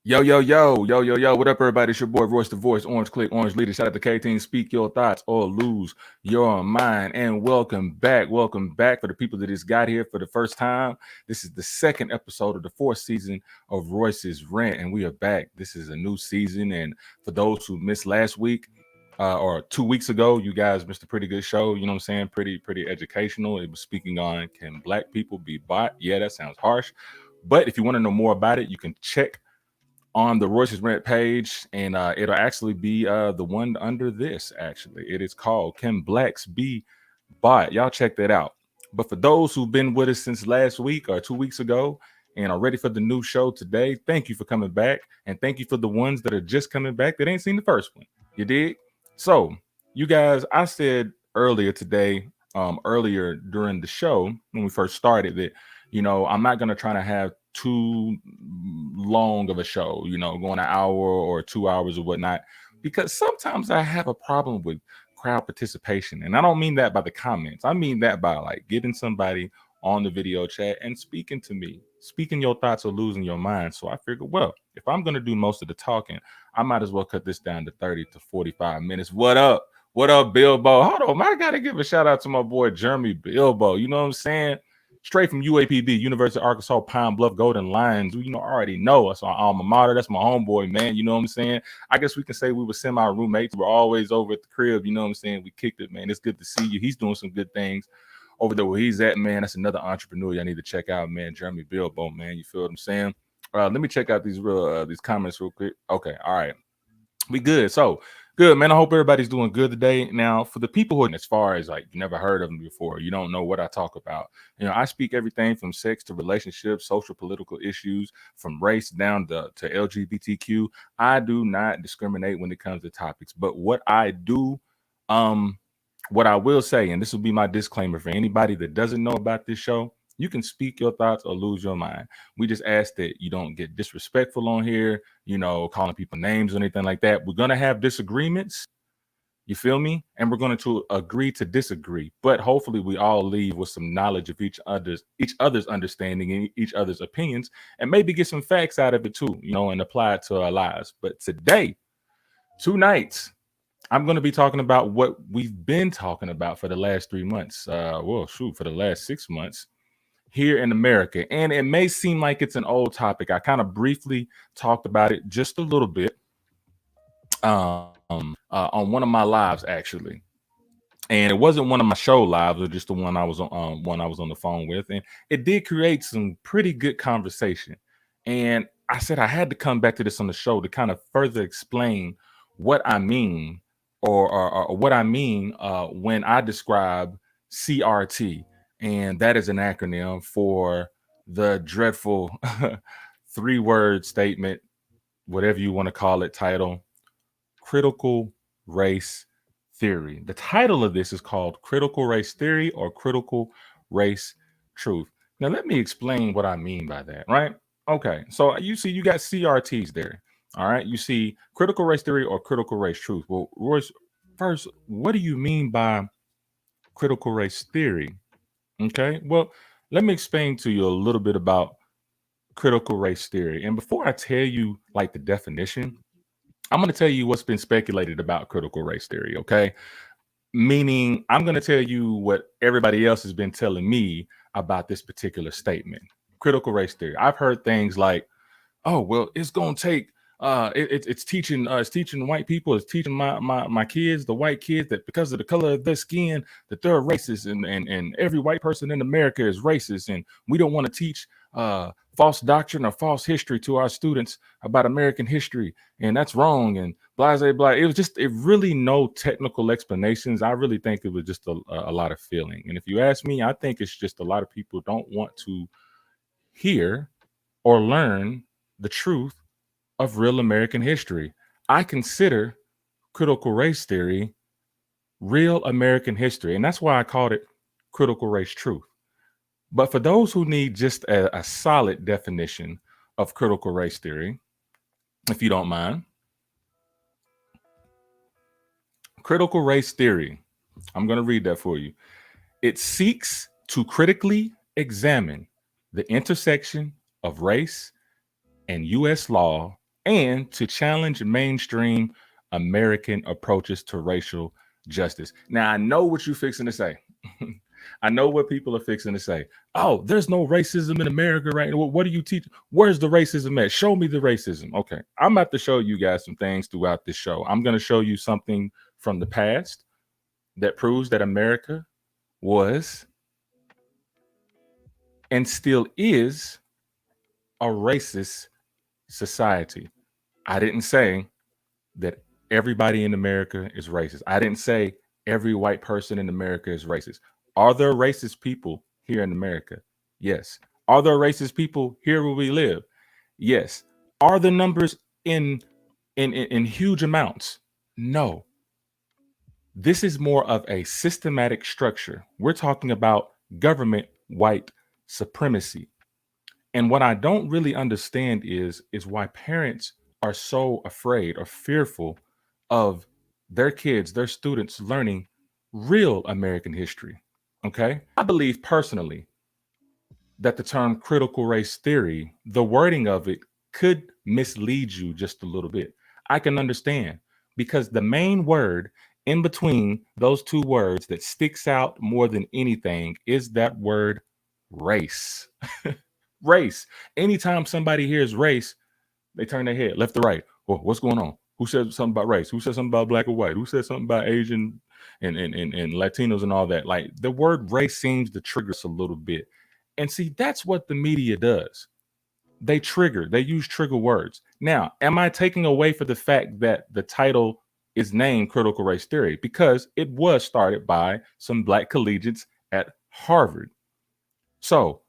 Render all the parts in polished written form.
Yo. What up, everybody? It's your boy, Royce the Voice, Orange Click, Orange Leader. Shout out to K-Team. Speak your thoughts or lose your mind. And welcome back. Welcome back for the people that just got here for the first time. This is the second episode of the fourth season of Royce's Rant, and we are back. This is a new season. And for those who missed last week, or 2 weeks ago, you guys missed a pretty good show. You know what I'm saying? Pretty educational. It was speaking on, can black people be bought? Yeah, that sounds harsh. But if you want to know more about it, you can check on the Royce's Rent page, and it'll actually be the one under this. Actually, it is called "Can Blacks Be Bought?" Y'all check that out. But for those who've been with us since last week or 2 weeks ago and are ready for the new show today, thank you for coming back, and thank you for the ones that are just coming back that ain't seen the first one. You dig? So, you guys, I said earlier today, earlier during the show when we first started that I'm not gonna try to have too long of a show, going an hour or 2 hours or whatnot, because sometimes I have a problem with crowd participation. And I don't mean that by the comments, I mean that by like getting somebody on the video chat and speaking to me, speaking your thoughts or losing your mind. So I figured, well, if I'm going to do most of the talking, I might as well cut this down to 30 to 45 minutes. What up? What up, Bilbo? Hold on, I gotta give a shout out to my boy Jeremy Bilbo. You know what I'm saying? Straight from UAPB, University of Arkansas, Pine Bluff, Golden Lions. Already know us on alma mater. That's my homeboy, man. You know what I'm saying? I guess we can say we were semi roommates. We're always over at the crib. You know what I'm saying? We kicked it, man. It's good to see you. He's doing some good things over there where he's at, man. That's another entrepreneur I need to check out, man. Jeremy Bilbo, man. You feel what I'm saying? Let me check out these comments real quick. Okay, all right. We good. So good, man. I hope everybody's doing good today. Now, for the people who, as far as like you never heard of them before, you don't know what I talk about. I speak everything from sex to relationships, social, political issues, from race down to LGBTQ. I do not discriminate when it comes to topics, but what I will say, and this will be my disclaimer for anybody that doesn't know about this show, you can speak your thoughts or lose your mind. We just ask that you don't get disrespectful on here, calling people names or anything like that. We're going to have disagreements. You feel me? And we're going to agree to disagree. But hopefully we all leave with some knowledge of each other's understanding and each other's opinions, and maybe get some facts out of it too, and apply it to our lives. But today, tonight, I'm going to be talking about what we've been talking about for the last 3 months. For the last 6 months here in America. And it may seem like it's an old topic. I kind of briefly talked about it just a little bit on one of my lives, actually. And it wasn't one of my show lives, or just the one I was on the phone with. And it did create some pretty good conversation. And I said I had to come back to this on the show to kind of further explain what I mean, or what I mean when I describe CRT, and that is an acronym for the dreadful three-word statement, whatever you want to call it, title: critical race theory. The title of this is called Critical Race Theory or Critical Race Truth. Now, let me explain what I mean by that, right? Okay, so you see, you got CRTs there. All right, you see critical race theory or critical race truth. Well, Royce, first, what do you mean by critical race theory? Okay, well, let me explain to you a little bit about critical race theory. And before I tell you like the definition, I'm going to tell you what's been speculated about critical race theory, okay? Meaning, I'm going to tell you what everybody else has been telling me about this particular statement. Critical race theory. I've heard things like, oh, well, it's going to take it's teaching white people, it's teaching my kids, the white kids, that because of the color of their skin that they're racist, and every white person in America is racist, and we don't want to teach false doctrine or false history to our students about American history, and that's wrong, and blah blah blah. It really no technical explanations. I really think it was just a lot of feeling. And if you ask me, I think it's just a lot of people don't want to hear or learn the truth of real American history. I consider critical race theory real American history, and that's why I called it critical race truth. But for those who need just a solid definition of critical race theory, if you don't mind, critical race theory, I'm going to read that for you. It seeks to critically examine the intersection of race and U.S. law and to challenge mainstream American approaches to racial justice. Now, I know what you're fixing to say. I know what people are fixing to say. Oh, there's no racism in America right now. What do you teach? Where's the racism at? Show me the racism. Okay. I'm about to show you guys some things throughout this show. I'm going to show you something from the past that proves that America was and still is a racist society. I didn't say that everybody in America is racist. I didn't say every white person in America is racist. Are there racist people here in America? Yes. Are there racist people here where we live? Yes. Are the numbers in huge amounts? No. This is more of a systematic structure. We're talking about government white supremacy. And what I don't really understand is why parents are so afraid or fearful of their kids, their students learning real American history. Okay? I believe personally that the term critical race theory, the wording of it could mislead you just a little bit. I can understand because the main word in between those two words that sticks out more than anything is that word race. Race. Anytime somebody hears race, they turn their head left to right. Well, what's going on? Who said something about race? Who said something about black or white? Who said something about Asian and Latinos and all that? Like the word race seems to trigger us a little bit. And see, that's what the media does. They use trigger words. Now, am I taking away for the fact that the title is named Critical Race Theory? Because it was started by some black collegiates at Harvard. So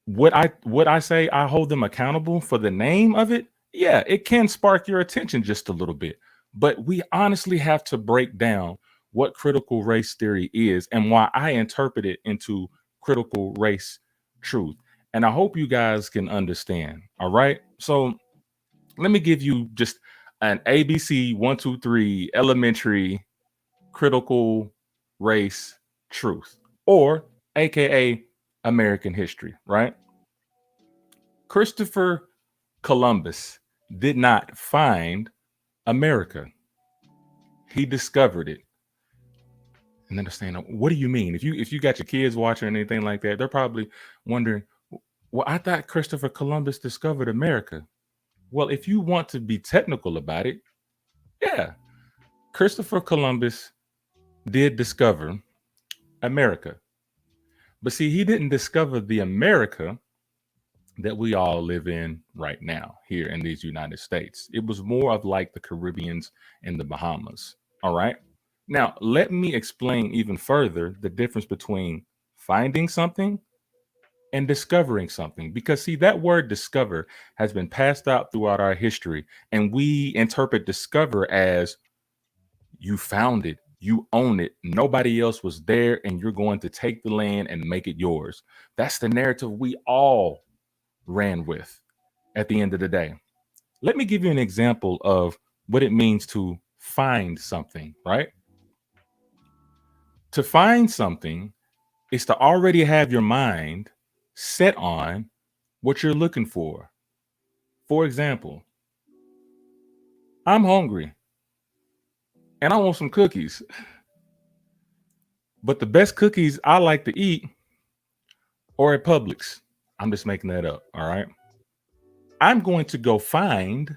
would I say I hold them accountable for the name of it? Yeah, it can spark your attention just a little bit. But we honestly have to break down what critical race theory is and why I interpret it into critical race truth. And I hope you guys can understand. All right. So let me give you just an ABC 1, 2, 3 elementary critical race truth, or AKA American history, right? Christopher Columbus did not find America. He discovered it. And understand, what do you mean? If you got your kids watching or anything like that, they're probably wondering, well, I thought Christopher Columbus discovered America. Well, if you want to be technical about it, yeah, Christopher Columbus did discover America. But see, he didn't discover the America that we all live in right now here in these United States. It was more of like the Caribbeans and the Bahamas. All right. Now, let me explain even further the difference between finding something and discovering something. Because, see, that word discover has been passed out throughout our history, and we interpret discover as you found it, you own it, nobody else was there, and you're going to take the land and make it yours. That's the narrative we all ran with at the end of the day. Let me give you an example of what it means to find something, right? To find something is to already have your mind set on what you're looking for. For example, I'm hungry and I want some cookies, but the best cookies I like to eat are at Publix. I'm just making that up, all right? I'm going to go find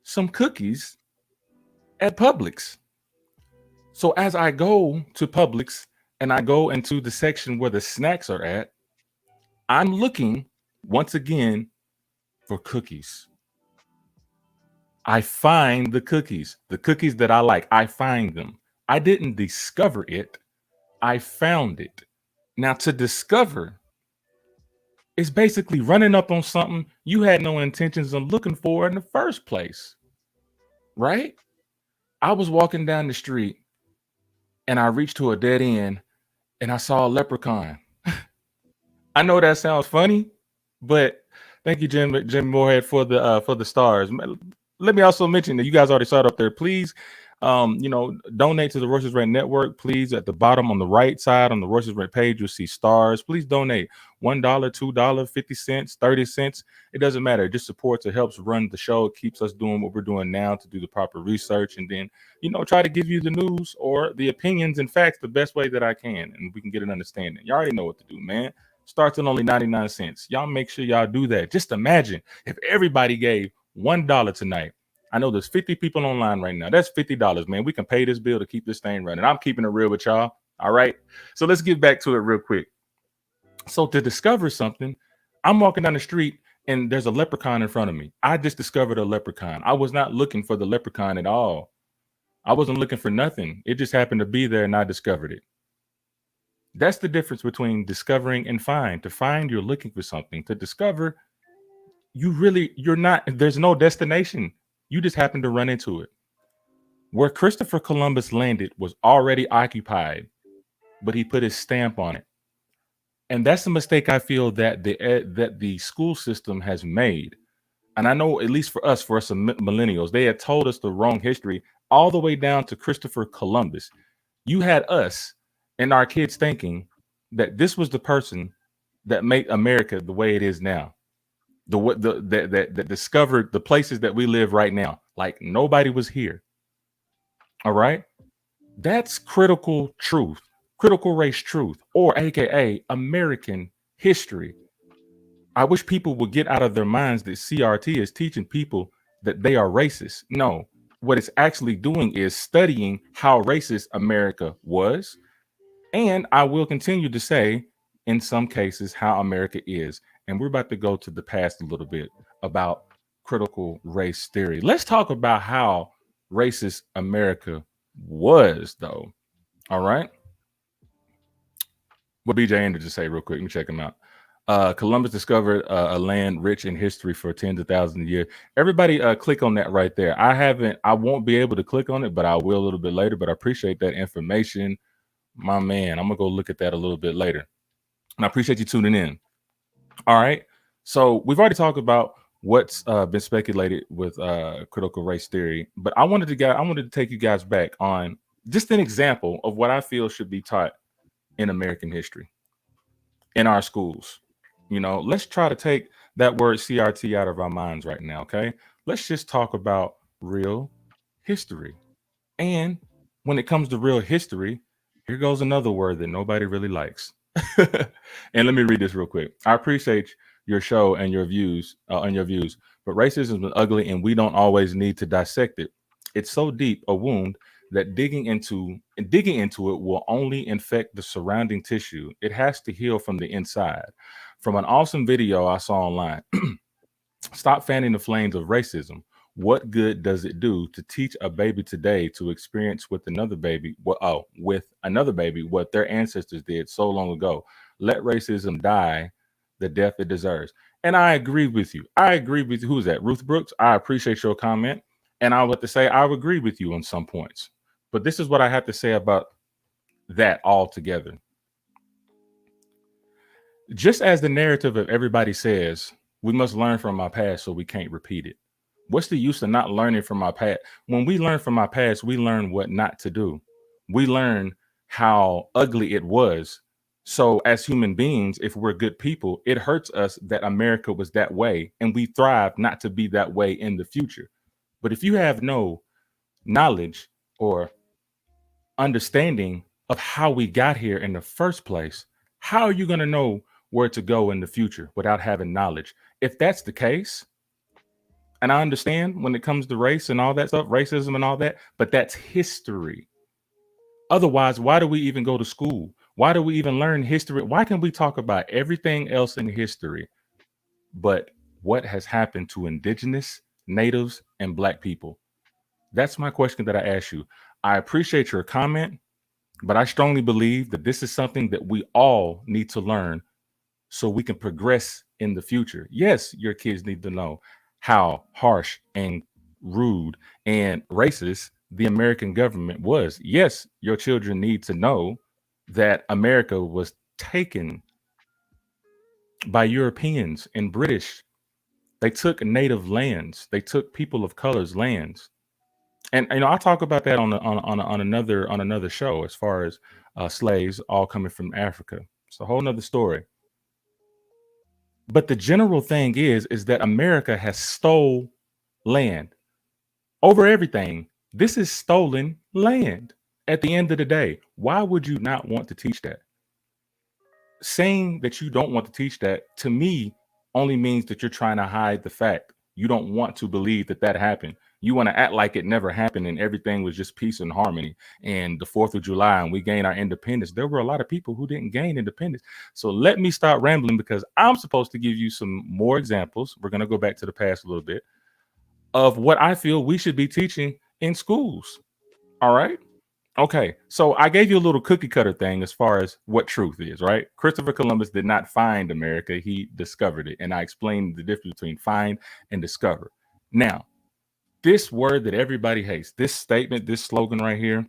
some cookies at Publix. So as I go to Publix and I go into the section where the snacks are at, I'm looking once again for cookies. I find the cookies that I like. I find them. I didn't discover it, I found it. Now, to discover is basically running up on something you had no intentions of looking for in the first place, right? I was walking down the street and I reached to a dead end and I saw a leprechaun. I know that sounds funny, but thank you, Jim Moorhead, for the stars. Let me also mention that you guys already saw it up there. Please Donate to the Royces Rent Network, please. At the bottom on the right side on the Royces Rent page, you'll see stars. Please donate $1, $2, 50 cents, 30 cents. It doesn't matter. It just supports. It helps run the show. It keeps us doing what we're doing now to do the proper research, and then try to give you the news or the opinions and facts the best way that I can, and we can get an understanding. You already know what to do, man. Starts at only 99 cents. Y'all make sure y'all do that. Just imagine if everybody gave $1 tonight. I know there's 50 people online right now. That's $50, man. We can pay this bill to keep this thing running. I'm keeping it real with y'all. All right. So let's get back to it real quick. So to discover something, I'm walking down the street and there's a leprechaun in front of me. I just discovered a leprechaun. I was not looking for the leprechaun at all. I wasn't looking for nothing. It just happened to be there and I discovered it. That's the difference between discovering and find. To find, you're looking for something. To discover, you're not, there's no destination. You just happen to run into it. Where Christopher Columbus landed was already occupied, but he put his stamp on it. And that's the mistake I feel that the school system has made. And I know, at least for us millennials, they had told us the wrong history all the way down to Christopher Columbus. You had us and our kids thinking that this was the person that made America the way it is now. That discovered the places that we live right now. Like nobody was here. All right. That's critical truth, critical race truth, or AKA American history. I wish people would get out of their minds that CRT is teaching people that they are racist. No, what it's actually doing is studying how racist America was. And I will continue to say, in some cases, how America is. And we're about to go to the past a little bit about critical race theory. Let's talk about how racist America was, though. All right. What BJ Andrews just say real quick? Let me check him out. Columbus discovered a land rich in history for tens of thousands of years. Everybody click on that right there. I won't be able to click on it, but I will a little bit later. But I appreciate that information, my man. I'm gonna go look at that a little bit later. And I appreciate you tuning in. All right. So we've already talked about what's been speculated with critical race theory, but I wanted to take you guys back on just an example of what I feel should be taught in American history in our schools. Let's try to take that word CRT out of our minds right now. Okay. Let's just talk about real history. And when it comes to real history, here goes another word that nobody really likes. And let me read this real quick. I appreciate your show and your views, but racism is ugly and we don't always need to dissect it. It's so deep a wound that digging into it will only infect the surrounding tissue. It has to heal from the inside. From an awesome video I saw online, stop fanning the flames of racism. What good does it do to teach a baby today to experience with another baby what their ancestors did so long ago? Let racism die the death it deserves. And I agree with you. Who's that? Ruth Brooks. I appreciate your comment. And I would to say I would agree with you on some points. But this is what I have to say about that altogether. Just as the narrative of everybody says, we must learn from our past so we can't repeat it. What's the use of not learning from our past? When we learn from our past, we learn what not to do. We learn how ugly it was. So as human beings, if we're good people, it hurts us that America was that way and we thrive not to be that way in the future. But if you have no knowledge or understanding of how we got here in the first place, how are you going to know where to go in the future without having knowledge? If that's the case, and I understand when it comes to race and all that stuff, racism and all that, but that's history. Otherwise, why do we even go to school? Why do we even learn history? Why can we talk about everything else in history, but what has happened to indigenous, natives, and Black people? That's my question that I ask you. I appreciate your comment, but I strongly believe that this is something that we all need to learn so we can progress in the future. Yes, your kids need to know how harsh and rude and racist the American government was. Yes, your children need to know that America was taken by Europeans and British. They took native lands, they took people of color's lands. And I talk about that on another show as far as slaves all coming from Africa. It's a whole nother story. But the general thing is that America has stole land over everything. This is stolen land. At the end of the day, why would you not want to teach that? Saying that you don't want to teach that, to me, only means that you're trying to hide the fact. You don't want to believe that that happened. You want to act like it never happened and everything was just peace and harmony. And the 4th of July and we gained our independence. There were a lot of people who didn't gain independence. So let me stop rambling because I'm supposed to give you some more examples. We're going to go back to the past a little bit of what I feel we should be teaching in schools. All right. Okay, so I gave you a little cookie cutter thing as far as what truth is, right? Christopher Columbus did not find America, he discovered it. And I explained the difference between find and discover. Now, this word that everybody hates, this statement, this slogan right here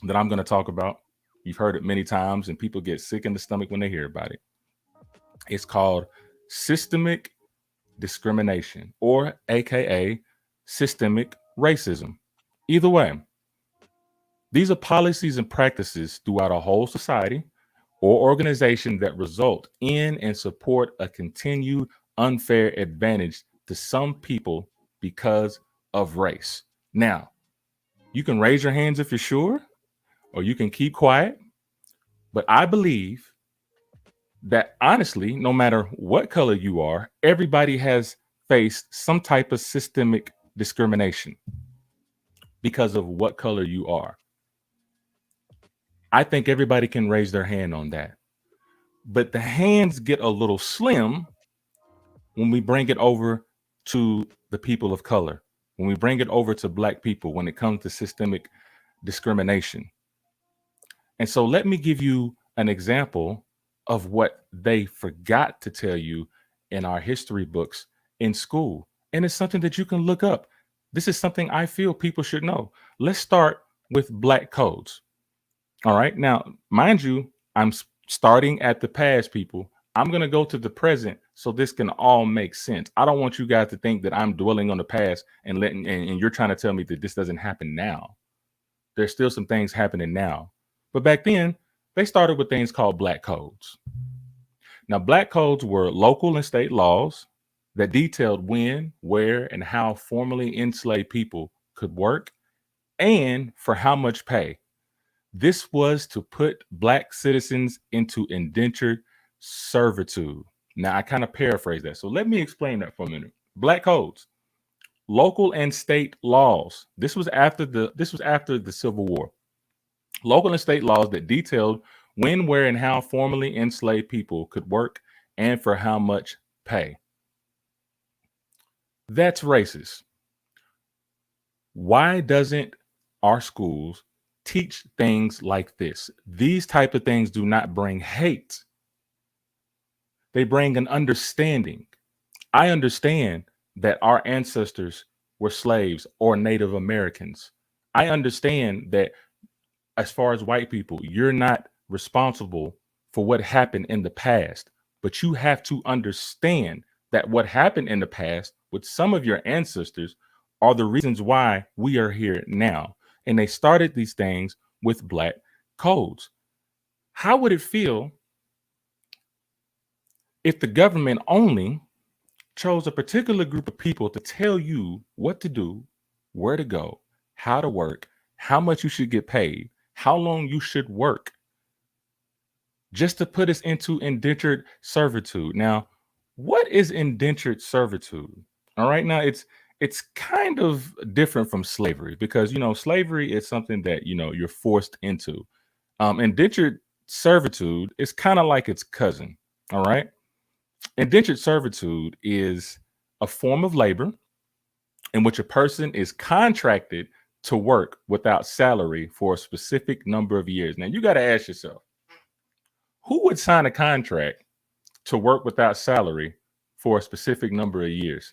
that I'm going to talk about, you've heard it many times and people get sick in the stomach when they hear about it. It's called systemic discrimination, or AKA systemic racism. Either way, these are policies and practices throughout a whole society or organization that result in and support a continued unfair advantage to some people because of race. Now, you can raise your hands if you're sure, or you can keep quiet. But I believe that honestly, no matter what color you are, everybody has faced some type of systemic discrimination because of what color you are. I think everybody can raise their hand on that. But the hands get a little slim when we bring it over to the people of color, when we bring it over to Black people, when it comes to systemic discrimination. And so let me give you an example of what they forgot to tell you in our history books in school. And it's something that you can look up. This is something I feel people should know. Let's start with Black codes. All right. Now, mind you, I'm starting at the past, people. I'm going to go to the present so this can all make sense. I don't want you guys to think that I'm dwelling on the past and letting and you're trying to tell me that this doesn't happen now. There's still some things happening now. But back then, they started with things called Black codes. Now, Black codes were local and state laws that detailed when, where, and how formerly enslaved people could work and for how much pay. This was to put Black citizens into indentured servitude. Now, I kind of paraphrase that. So let me explain that for a minute. Black codes, local and state laws. This was after the Civil War. Local and state laws that detailed when, where, and how formerly enslaved people could work and for how much pay. That's racist. Why doesn't our schools teach things like this? These type of things do not bring hate. They bring an understanding. I understand that our ancestors were slaves or Native Americans. I understand that as far as white people, you're not responsible for what happened in the past, but you have to understand that what happened in the past with some of your ancestors are the reasons why we are here now. And they started these things with Black codes. How would it feel if the government only chose a particular group of people to tell you what to do, where to go, how to work, how much you should get paid, how long you should work, just to put us into indentured servitude? Now, what is indentured servitude? All right, now it's kind of different from slavery because slavery is something that you're forced into. Indentured servitude is kind of like its cousin. All right, indentured servitude is a form of labor in which a person is contracted to work without salary for a specific number of years. Now, you got to ask yourself, who would sign a contract to work without salary for a specific number of years?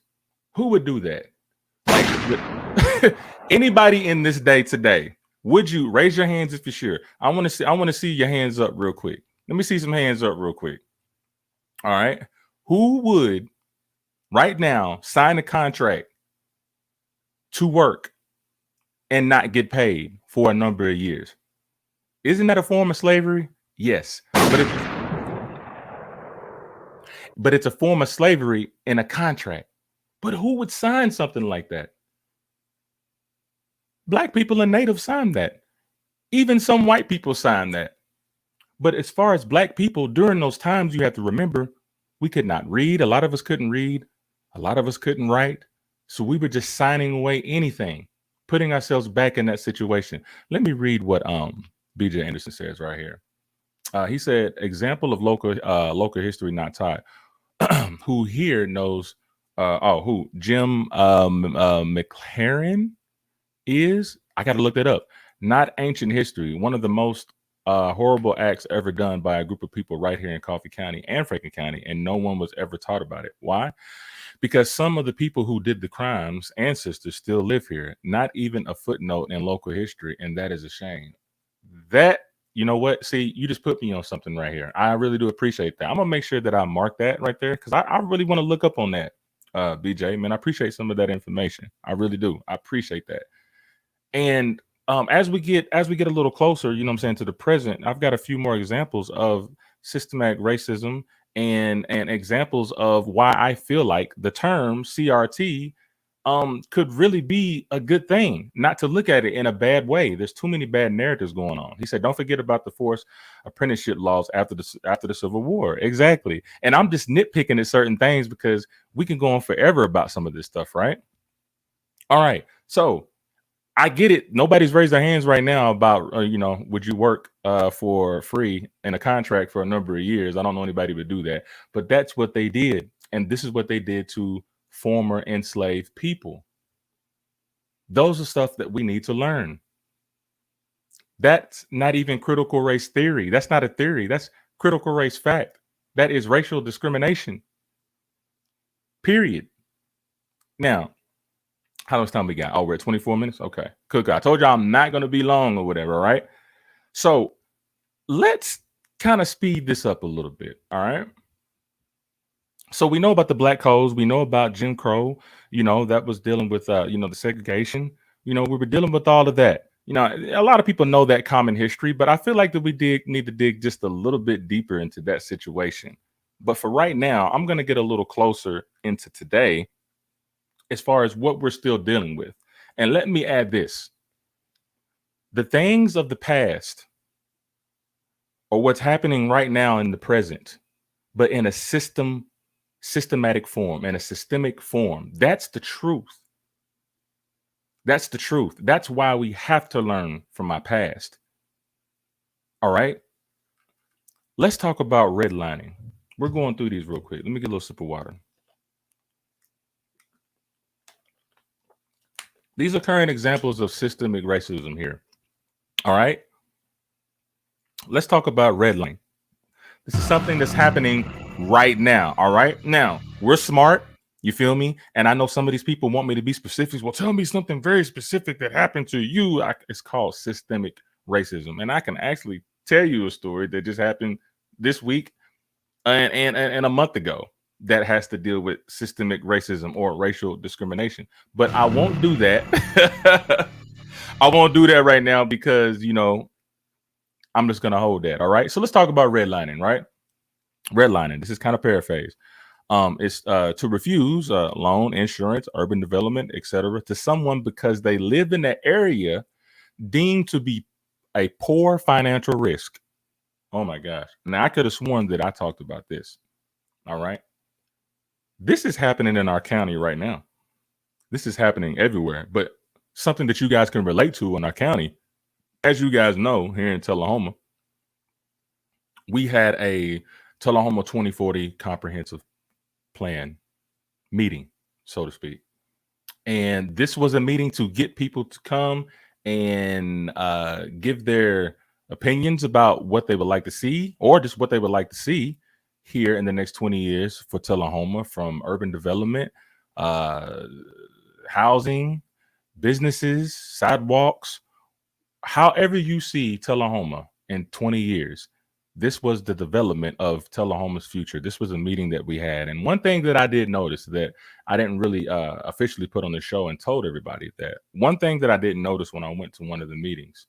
Who would do that? Like, anybody in this day today, would you raise your hands if you're sure? I want to see your hands up real quick. Let me see some hands up real quick. All right. Who would right now sign a contract to work and not get paid for a number of years. Isn't that a form of slavery? Yes. But it's a form of slavery in a contract. But who would sign something like that? Black people and natives sign that. Even some white people sign that. But as far as black people, during those times, you have to remember, we could not read. A lot of us couldn't read. A lot of us couldn't write. So we were just signing away anything, putting ourselves back in that situation. Let me read what BJ Anderson says right here. He said, example of local history not taught. Who here knows who Jim McLaren is? I got to look that up. Not ancient history. One of the most horrible acts ever done by a group of people right here in Coffee County and Franklin County, and no one was ever taught about it. Why? Because some of the people who did the crimes, ancestors, still live here. Not even a footnote in local history, and that is a shame. That, you know what? See, you just put me on something right here. I really do appreciate that. I'm gonna make sure that I mark that right there because I really want to look up on that, BJ. Man, I appreciate some of that information. I really do. I appreciate that. And as we get a little closer, you know what I'm saying, to the present, I've got a few more examples of systematic racism and examples of why I feel like the term CRT could really be a good thing, not to look at it in a bad way. There's too many bad narratives going on. He said, don't forget about the forced apprenticeship laws after the Civil War. Exactly. And I'm just nitpicking at certain things because we can go on forever about some of this stuff, right? All right. So I get it. Nobody's raised their hands right now about, would you work for free in a contract for a number of years? I don't know anybody would do that, but that's what they did. And this is what they did to former enslaved people. Those are stuff that we need to learn. That's not even critical race theory. That's not a theory. That's critical race fact. That is racial discrimination. Period. Now, how much time we got? Oh, we're at 24 minutes? Okay. Good. I told you I'm not going to be long or whatever, right? So let's kind of speed this up a little bit, all right? So we know about the black codes. We know about Jim Crow, that was dealing with, the segregation. We were dealing with all of that. A lot of people know that common history, but I feel like that we need to dig just a little bit deeper into that situation. But for right now, I'm going to get a little closer into today as far as what we're still dealing with. And let me add this. The things of the past are what's happening right now in the present, but in a systematic form, in a systemic form. That's the truth. That's the truth. That's why we have to learn from our past. All right. Let's talk about redlining. We're going through these real quick. Let me get a little sip of water. These are current examples of systemic racism here. All right. Let's talk about redlining. This is something that's happening right now. All right. Now, we're smart. You feel me? And I know some of these people want me to be specific. Well, tell me something very specific that happened to you. It's called systemic racism. And I can actually tell you a story that just happened this week and a month ago that has to deal with systemic racism or racial discrimination. But I won't do that. I won't do that right now because, I'm just going to hold that. All right. So let's talk about redlining, right? Redlining. This is kind of paraphrase. It's to refuse loan, insurance, urban development, etc. to someone because they live in an area deemed to be a poor financial risk. Oh my gosh. Now I could have sworn that I talked about this. All right. This is happening in our county right now. This is happening everywhere, but something that you guys can relate to in our county. As you guys know, here in Tullahoma, we had a Tullahoma 2040 comprehensive plan meeting, so to speak. And this was a meeting to get people to come and give their opinions about what they would like to see or just what they would like to see here in the next 20 years for Tullahoma, from urban development, housing, businesses, sidewalks, however you see Tullahoma in 20 years. This was the development of Tullahoma's future. This was a meeting that we had. And one thing that I did notice that I didn't really officially put on the show and told everybody, that one thing that I didn't notice when I went to one of the meetings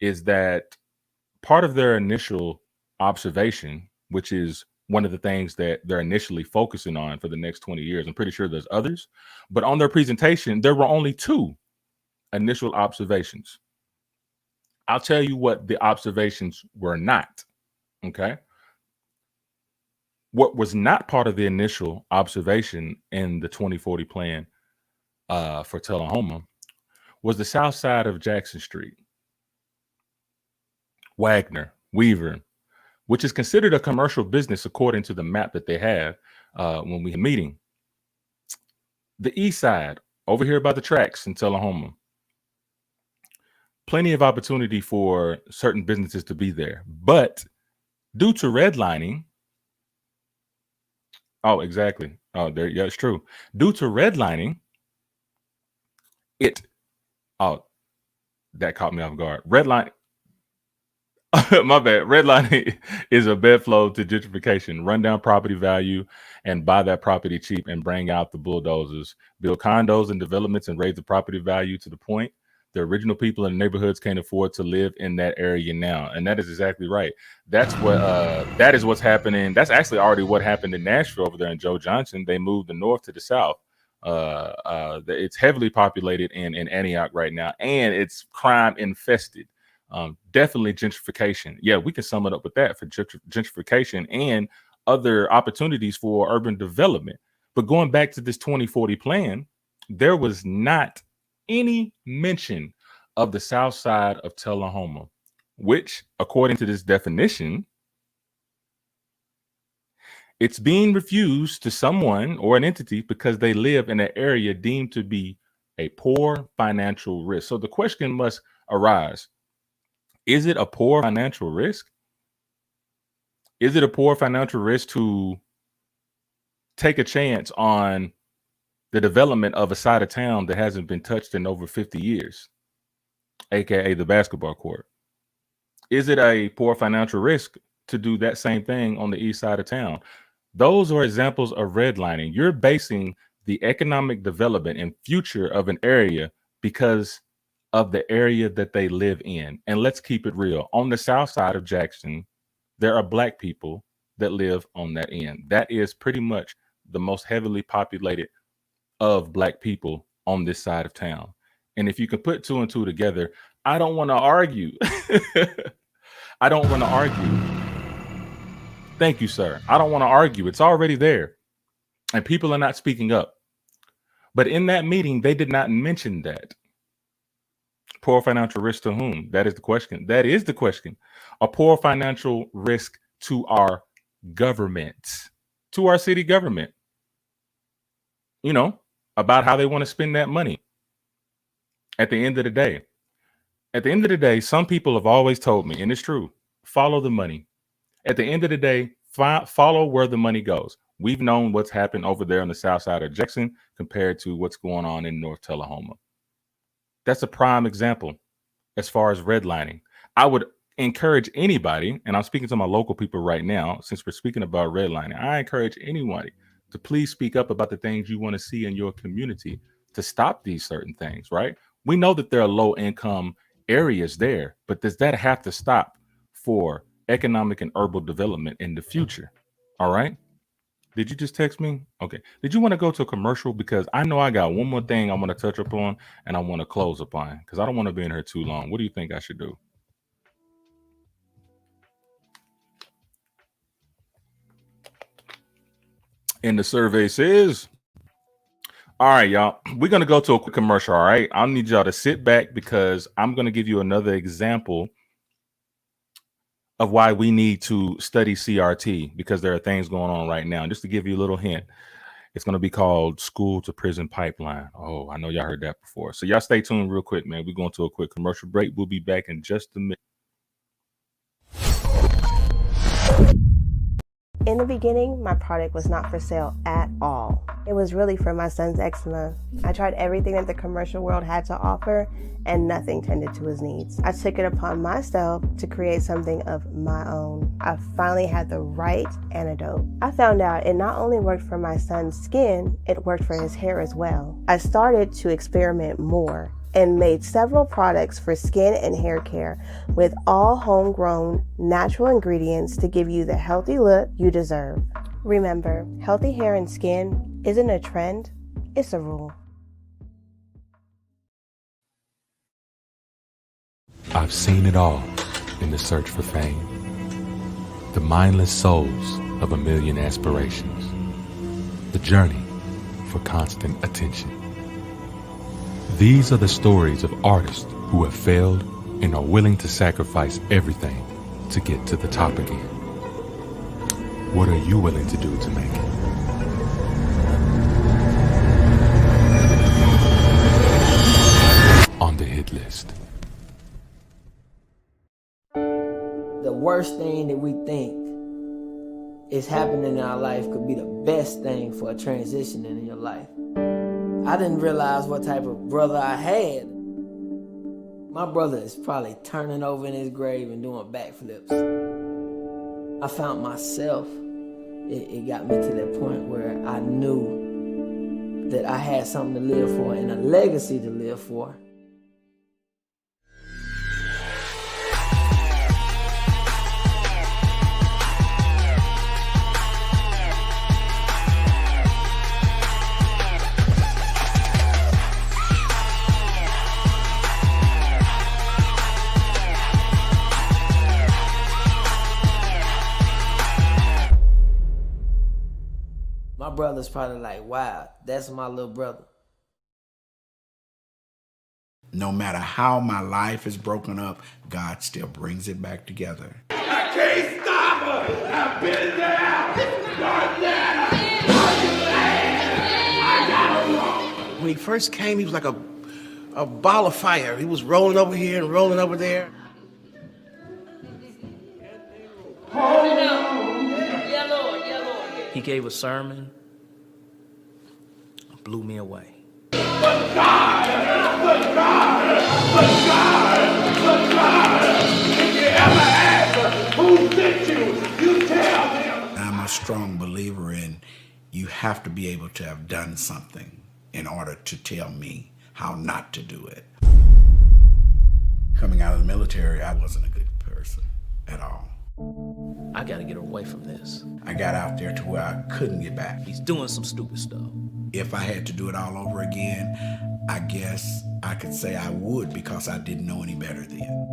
is that part of their initial observation, which is one of the things that they're initially focusing on for the next 20 years, I'm pretty sure there's others, but on their presentation, there were only two initial observations. I'll tell you what the observations were not. Okay. What was not part of the initial observation in the 2040 plan for Tullahoma was the south side of Jackson Street, Wagner, Weaver, which is considered a commercial business according to the map that they have when we had a meeting. The east side, over here by the tracks in Tullahoma, plenty of opportunity for certain businesses to be there. But due to redlining, oh, exactly. Oh, there, yeah, it's true. Due to redlining, that caught me off guard. Redline, my bad. Redlining is a bedflow to gentrification. Run down property value and buy that property cheap and bring out the bulldozers. Build condos and developments and raise the property value to the point the original people in the neighborhoods can't afford to live in that area now. And that is exactly right. That's what that is what's happening. That's actually already what happened in Nashville over there in Joe Johnson. They moved the north to the south. It's heavily populated in Antioch right now, and it's crime infested. Definitely gentrification. Yeah, we can sum it up with that for gentrification and other opportunities for urban development. But going back to this 2040 plan, there was not any mention of the south side of Tullahoma, which, according to this definition, it's being refused to someone or an entity because they live in an area deemed to be a poor financial risk. So the question must arise: is it a poor financial risk? Is it a poor financial risk to take a chance on the development of a side of town that hasn't been touched in over 50 years, aka the basketball court? Is it a poor financial risk to do that same thing on the east side of town? Those are examples of redlining. You're basing the economic development and future of an area because of the area that they live in. And let's keep it real. On the south side of Jackson, there are Black people that live on that end. That is pretty much the most heavily populated of Black people on this side of town. And if you can put two and two together, I don't want to argue. I don't want to argue. Thank you, sir. I don't want to argue. It's already there. And people are not speaking up. But in that meeting, they did not mention that. Poor financial risk to whom? That is the question. That is the question. A poor financial risk to our government, to our city government. You know, about how they want to spend that money. At the end of the day, some people have always told me, and it's true, follow the money. At the end of the day, follow where the money goes. We've known what's happened over there on the south side of Jackson compared to what's going on in North Tullahoma. That's a prime example as far as redlining. I would encourage anybody, and I'm speaking to my local people right now, since we're speaking about redlining, I encourage anybody to please speak up about the things you want to see in your community to stop these certain things, right? We know that there are low income areas there, but does that have to stop for economic and urban development in the future? All right. Did you just text me? Okay. Did you want to go to a commercial? Because I know I got one more thing I want to touch upon and I want to close upon because I don't want to be in here too long. What do you think I should do? And the survey says, all right, y'all, we're going to go to a quick commercial. All right. I'll need y'all to sit back because I'm going to give you another example of why we need to study CRT because there are things going on right now. And just to give you a little hint, it's going to be called School to Prison Pipeline. Oh, I know y'all heard that before. So y'all stay tuned real quick, man. We're going to a quick commercial break. We'll be back in just a minute. In the beginning, my product was not for sale at all. It was really for my son's eczema. I tried everything that the commercial world had to offer, and nothing tended to his needs. I took it upon myself to create something of my own. I finally had the right antidote. I found out it not only worked for my son's skin, it worked for his hair as well. I started to experiment more and made several products for skin and hair care with all homegrown natural ingredients to give you the healthy look you deserve. Remember, healthy hair and skin isn't a trend, it's a rule. I've seen it all in the search for fame. The mindless souls of a million aspirations. The journey for constant attention. These are the stories of artists who have failed and are willing to sacrifice everything to get to the top again. What are you willing to do to make it? On the hit list. The worst thing that we think is happening in our life could be the best thing for a transition in your life. I didn't realize what type of brother I had. My brother is probably turning over in his grave and doing backflips. I found myself. It got me to that point where I knew that I had something to live for and a legacy to live for. My brother's probably like, wow, that's my little brother. No matter how my life is broken up, God still brings it back together. I can't stop her. I've been there. Done that. I got her wrong. When he first came, he was like a ball of fire. He was rolling over here and rolling over there. He gave a sermon, blew me away. But God, if you ever ask her who sent you, you tell them. I'm a strong believer in you have to be able to have done something in order to tell me how not to do it. Coming out of the military, I wasn't a good person at all. I gotta get away from this. I got out there to where I couldn't get back. He's doing some stupid stuff. If I had to do it all over again, I guess I could say I would because I didn't know any better then.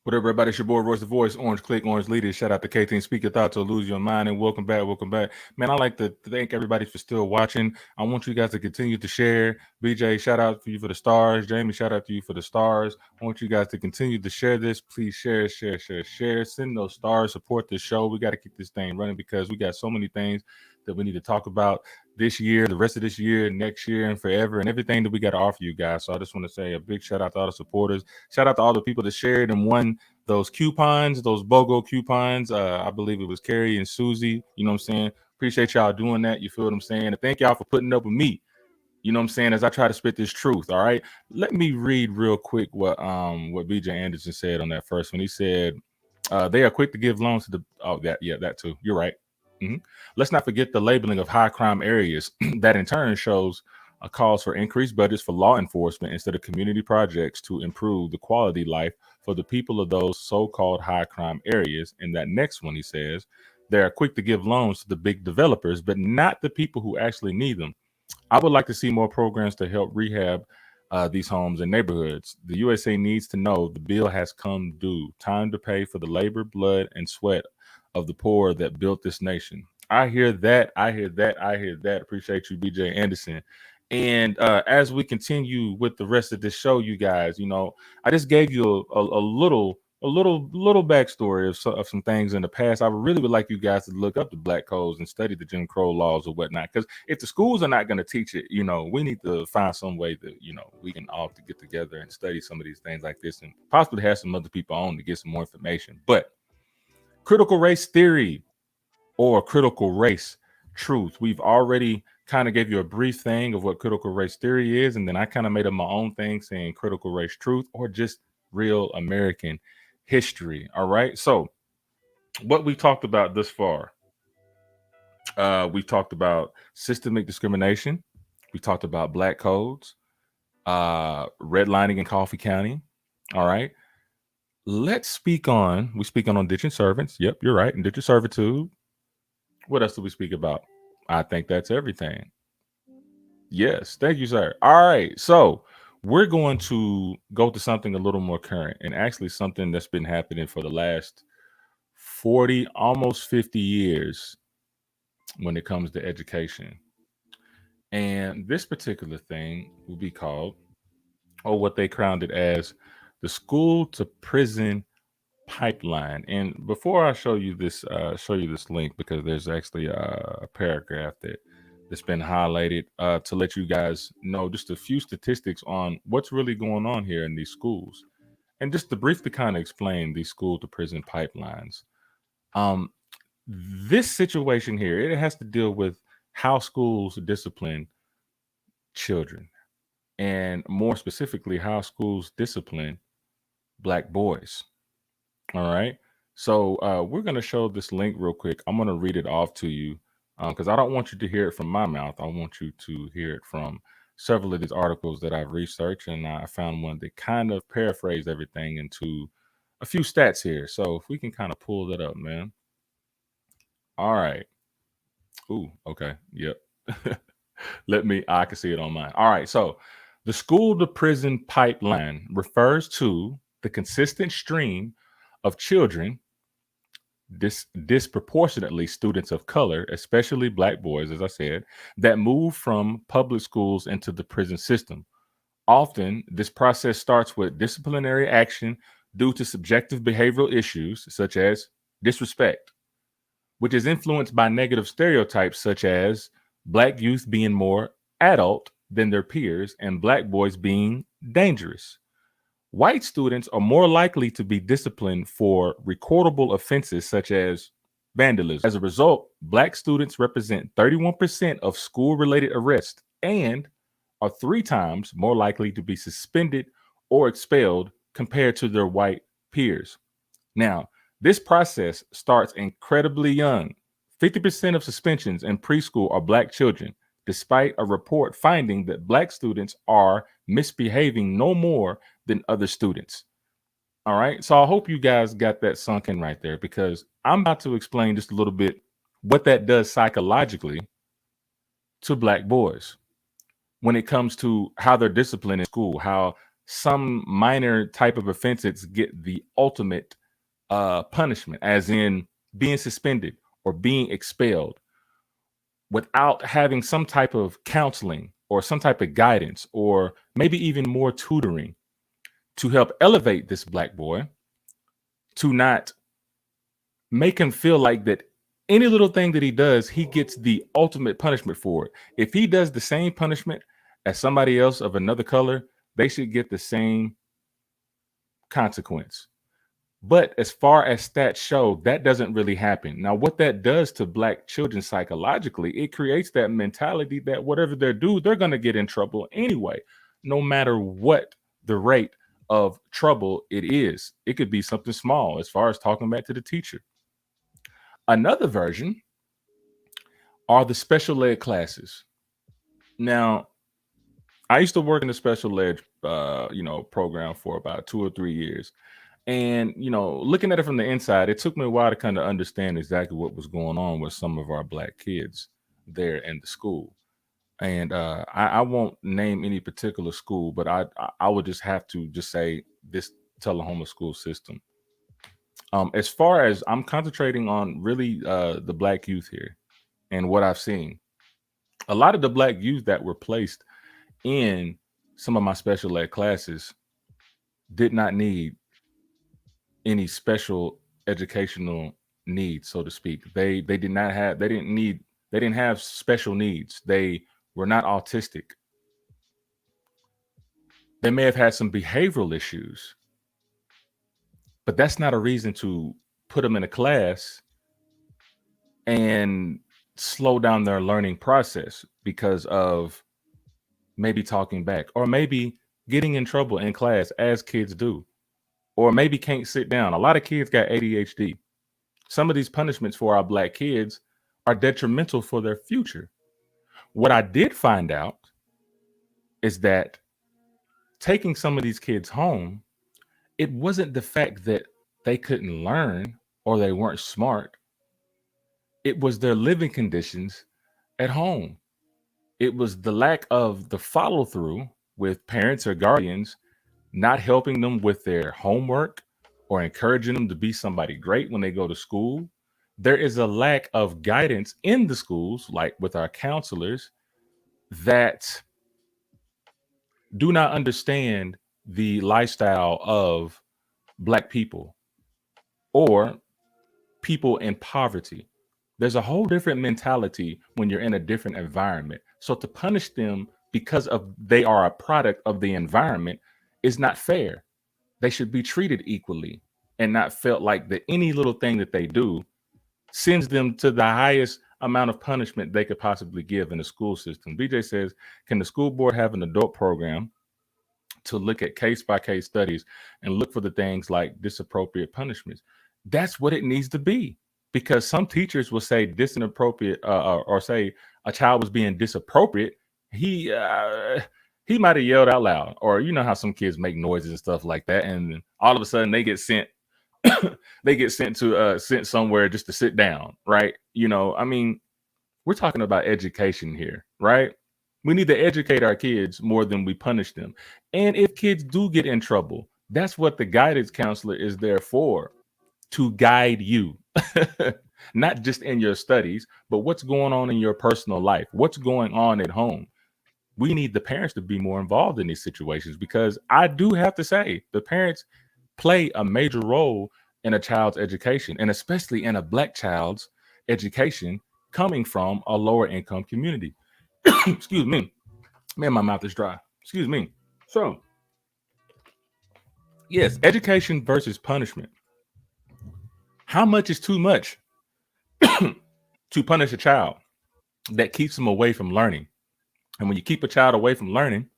What up, everybody? It's your boy, Royce the Voice, Orange Click, Orange Leader. Shout out to K-Team, Speak Your Thoughts or Lose Your Mind, and welcome back, welcome back. Man, I like to thank everybody for still watching. I want you guys to continue to share. BJ, shout out to you for the stars. Jamie, shout out to you for the stars. I want you guys to continue to share this. Please share. Send those stars, support this show. We got to keep this thing running because we got so many things that we need to talk about this year, the rest of this year, next year, and forever, and everything that we got to offer you guys. So I just want to say a big shout out to all the supporters. Shout out to all the people that shared and won those coupons, those BOGO coupons. I believe it was Carrie and Susie. You know what I'm saying? Appreciate y'all doing that. You feel what I'm saying? And thank y'all for putting up with me. You know what I'm saying? As I try to spit this truth. All right. Let me read real quick what BJ Anderson said on that first one. He said, they are quick to give loans to the that too. You're right. Mm-hmm. Let's not forget the labeling of high crime areas that in turn shows a calls for increased budgets for law enforcement instead of community projects to improve the quality life for the people of those so-called high crime areas. And that next one, he says, they are quick to give loans to the big developers, but not the people who actually need them. I would like to see more programs to help rehab these homes and neighborhoods. The USA needs to know the bill has come due. Time to pay for the labor, blood, and sweat of the poor that built this nation. I hear that. Appreciate you, BJ Anderson. And as we continue with the rest of this show, you guys, you know, I just gave you a little a little backstory of some things in the past. I really would like you guys to look up the black codes and study the Jim Crow laws or whatnot. Because if the schools are not going to teach it, we need to find some way that we can all to get together and study some of these things like this, and possibly have some other people on to get some more information. But critical race theory or critical race truth, we've already kind of gave you a brief thing of what critical race theory is, and then I kind of made up my own thing saying critical race truth or just real American history. All right. So what we talked about thus far, we talked about systemic discrimination. We talked about black codes, redlining in Coffee County. All right. We speak on indigent servants. Yep, you're right. Indigent servitude. What else do we speak about? I think that's everything. Yes, thank you, sir. All right, so we're going to go to something a little more current, and actually something that's been happening for the last 40, almost 50 years when it comes to education. And this particular thing will be called, or what they crowned it as, the school to prison pipeline. And before I show you this link, because there's actually a paragraph that's been highlighted to let you guys know just a few statistics on what's really going on here in these schools, and just to briefly kind of explain these school to prison pipelines. Um, this situation here, it has to deal with how schools discipline children, and more specifically, how schools discipline black boys. All right. So we're going to show this link real quick. I'm going to read it off to you because I don't want you to hear it from my mouth. I want you to hear it from several of these articles that I've researched. And I found one that kind of paraphrased everything into a few stats here. So if we can kind of pull that up, man. All right. Ooh, okay. Yep. I can see it on mine. All right. So the school to prison pipeline refers to the consistent stream of children, disproportionately students of color, especially black boys, as I said, that move from public schools into the prison system. Often, this process starts with disciplinary action due to subjective behavioral issues such as disrespect, which is influenced by negative stereotypes such as black youth being more adult than their peers and black boys being dangerous. White students are more likely to be disciplined for recordable offenses such as vandalism. As a result, black students represent 31% of school related arrests and are 3 times more likely to be suspended or expelled compared to their white peers. Now, this process starts incredibly young. 50% of suspensions in preschool are black children, despite a report finding that black students are misbehaving no more than other students. All right. So I hope you guys got that sunk in right there, because I'm about to explain just a little bit what that does psychologically to black boys when it comes to how they're disciplined in school, how some minor type of offenses get the ultimate punishment, as in being suspended or being expelled without having some type of counseling or some type of guidance or maybe even more tutoring to help elevate this black boy, to not make him feel like that any little thing that he does, he gets the ultimate punishment for it. If he does the same punishment as somebody else of another color, they should get the same consequence. But as far as stats show, that doesn't really happen. Now, what that does to black children psychologically, it creates that mentality that whatever they do, they're going to get in trouble anyway, no matter what the rate of trouble it is. It could be something small as far as talking back to the teacher. Another version are the special ed classes. Now, I used to work in the special ed, program for about 2 or 3 years. And, looking at it from the inside, it took me a while to kind of understand exactly what was going on with some of our black kids there in the school. And I won't name any particular school, but I would just have to just say this Tullahoma school system. As far as I'm concentrating on really the black youth here and what I've seen, a lot of the black youth that were placed in some of my special ed classes did not need any special educational needs, so to speak. They did not have they didn't have special needs. They were not autistic. They may have had some behavioral issues, but that's not a reason to put them in a class and slow down their learning process because of maybe talking back or maybe getting in trouble in class as kids do, or maybe can't sit down. A lot of kids got ADHD. Some of these punishments for our black kids are detrimental for their future. What I did find out is that taking some of these kids home, it wasn't the fact that they couldn't learn or they weren't smart. It was their living conditions at home. It was the lack of the follow through with parents or guardians not helping them with their homework or encouraging them to be somebody great when they go to school. There is a lack of guidance in the schools, like with our counselors, that do not understand the lifestyle of Black people or people in poverty. There's a whole different mentality when you're in a different environment. So to punish them because of they are a product of the environment is not fair. They should be treated equally and not felt like that any little thing that they do sends them to the highest amount of punishment they could possibly give in the school system. BJ says, can the school board have an adult program to look at case by case studies and look for the things like disappropriate punishments? That's what it needs to be, because some teachers will say disappropriate or say a child was being disappropriate. He might have yelled out loud, or you know how some kids make noises and stuff like that, and all of a sudden they get sent sent somewhere just to sit down, right? You know, I mean, we're talking about education here, right? We need to educate our kids more than we punish them. And if kids do get in trouble, that's what the guidance counselor is there for, to guide you, not just in your studies, but what's going on in your personal life, what's going on at home. We need the parents to be more involved in these situations, because I do have to say the parents play a major role in a child's education, and especially in a Black child's education coming from a lower income community. Excuse me. Man, my mouth is dry. Excuse me. So, yes, education versus punishment. How much is too much to punish a child that keeps them away from learning? And when you keep a child away from learning,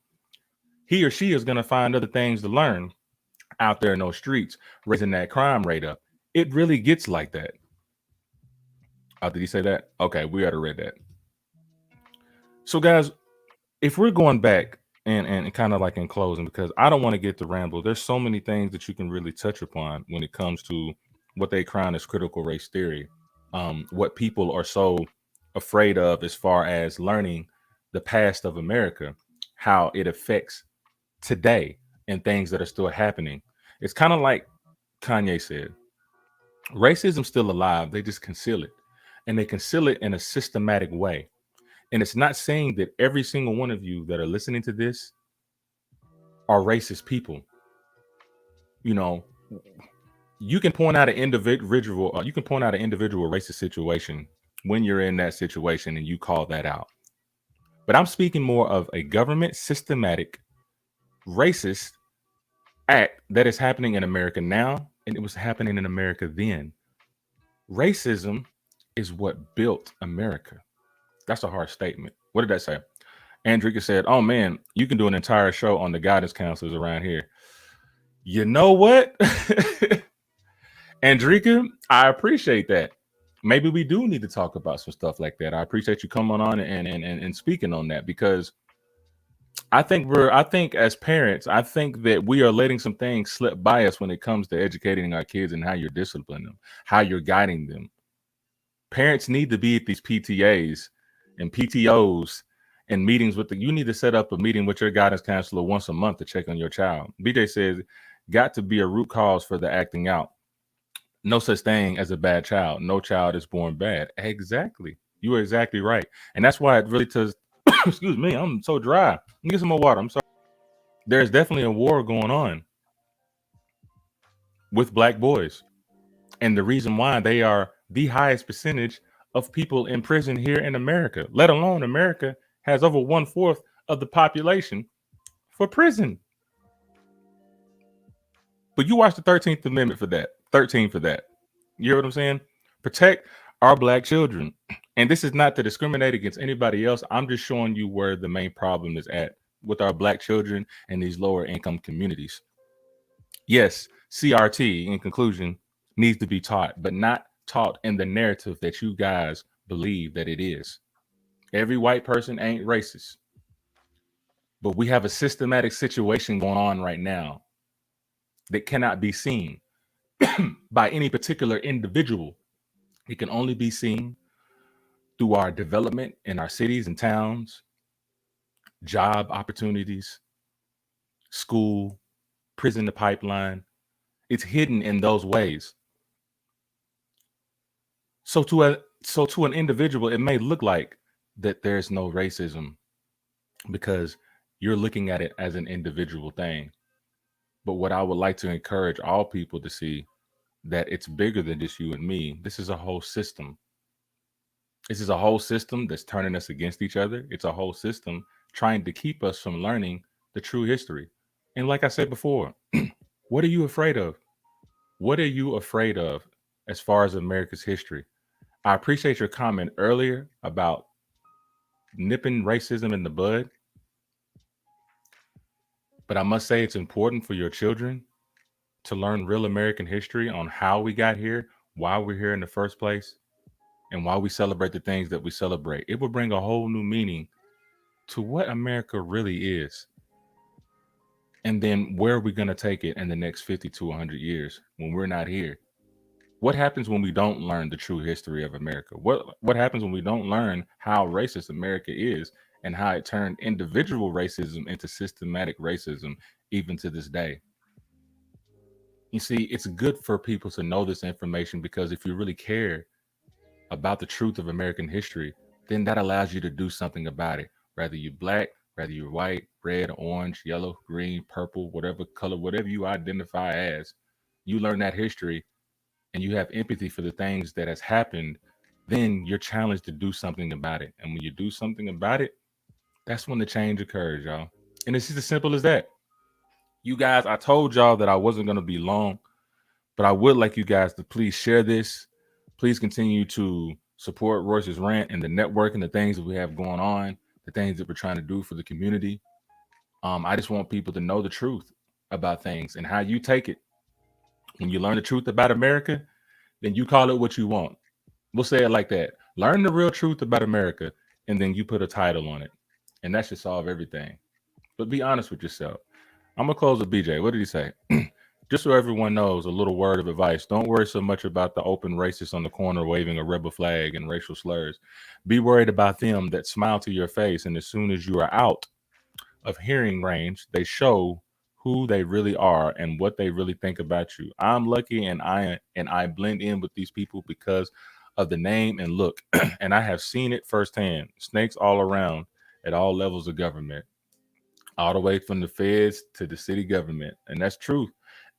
he or she is going to find other things to learn out there in those streets, raising that crime rate up. It really gets like that. Oh, did he say that? Okay, we ought to read that. So, guys, if we're going back and kind of like in closing, because I don't want to get to ramble, there's so many things that you can really touch upon when it comes to what they crown as critical race theory. What people are so afraid of as far as learning the past of America, how it affects today and things that are still happening. It's kind of like Kanye said, racism's still alive. They just conceal it, and they conceal it in a systematic way. And it's not saying that every single one of you that are listening to this are racist people. You know, you can point out an individual, racist situation when you're in that situation and you call that out. But I'm speaking more of a government systematic racist act that is happening in America now, and it was happening in America then. Racism is what built America. That's a harsh statement. What did that say? Andrika said, oh man, you can do an entire show on the guidance counselors around here. You know what? Andrika, I appreciate that. Maybe we do need to talk about some stuff like that. I appreciate you coming on and speaking on that, because I think as parents, I think that we are letting some things slip by us when it comes to educating our kids and how you're disciplining them, how you're guiding them. Parents need to be at these PTAs and PTOs and meetings you need to set up a meeting with your guidance counselor once a month to check on your child. BJ says, got to be a root cause for the acting out. No such thing as a bad child. No child is born bad. Exactly. You are exactly right. And that's why it really does. Excuse me, I'm so dry. Let me get some more water. I'm sorry. There's definitely a war going on. with black boys. And the reason why they are the highest percentage of people in prison here in America, let alone America has over 1/4 of the population for prison. But you watch the 13th Amendment for that. 13 for that. You hear what I'm saying? Protect our black children. And this is not to discriminate against anybody else. I'm just showing you where the main problem is at with our black children and these lower income communities. Yes, CRT, in conclusion, needs to be taught, but not taught in the narrative that you guys believe that it is. Every white person ain't racist, but we have a systematic situation going on right now that cannot be seen by any particular individual. It can only be seen through our development in our cities and towns, job opportunities, school, prison to pipeline. It's hidden in those ways. So to an individual, it may look like that there's no racism because you're looking at it as an individual thing. But what I would like to encourage all people to see that it's bigger than just you and me. This is a whole system. This is a whole system that's turning us against each other. It's a whole system trying to keep us from learning the true history. And like I said before, what are you afraid of? What are you afraid of as far as America's history? I appreciate your comment earlier about nipping racism in the bud. But I must say it's important for your children to learn real American history on how we got here, why we're here in the first place, and why we celebrate the things that we celebrate. It will bring a whole new meaning to what America really is. And then where are we going to take it in the next 50 to 100 years when we're not here? What happens when we don't learn the true history of America? What happens when we don't learn how racist America is and how it turned individual racism into systematic racism even to this day? You see, it's good for people to know this information because if you really care about the truth of American history, then that allows you to do something about it. Whether you're black, whether you're white, red, orange, yellow, green, purple, whatever color, whatever you identify as, you learn that history and you have empathy for the things that has happened, then you're challenged to do something about it. And when you do something about it, that's when the change occurs, y'all. And it's just as simple as that. You guys, I told y'all that I wasn't going to be long, but I would like you guys to please share this. Please continue to support Royce's Rant and the network and the things that we have going on, the things that we're trying to do for the community. I just want people to know the truth about things and how you take it. When you learn the truth about America, then you call it what you want. We'll say it like that. Learn the real truth about America, and then you put a title on it. And that should solve everything. But be honest with yourself. I'm going to close with BJ. What did he say? Just so everyone knows, a little word of advice. Don't worry so much about the open racists on the corner waving a rebel flag and racial slurs. Be worried about them that smile to your face, and as soon as you are out of hearing range, they show who they really are and what they really think about you. I'm lucky and I blend in with these people because of the name and look. And I have seen it firsthand. Snakes all around at all levels of government, all the way from the feds to the city government. And that's truth.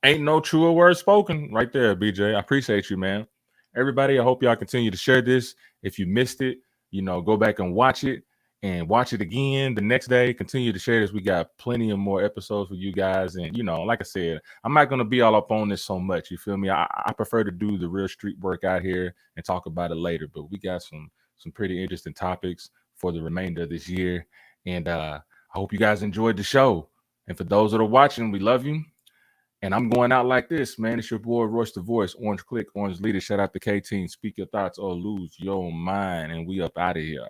Ain't no truer word spoken right there, BJ. I appreciate you, man. Everybody, I hope y'all continue to share this. If you missed it, go back and watch it again the next day. Continue to share this. We got plenty of more episodes for you guys. And, like I said, I'm not going to be all up on this so much. You feel me? I prefer to do the real street work out here and talk about it later. But we got some pretty interesting topics for the remainder of this year. And I hope you guys enjoyed the show. And for those that are watching, we love you. And I'm going out like this, man. It's your boy, Royce the Voice, Orange Click, Orange Leader. Shout out to K-Team. Speak your thoughts or lose your mind. And we up out of here.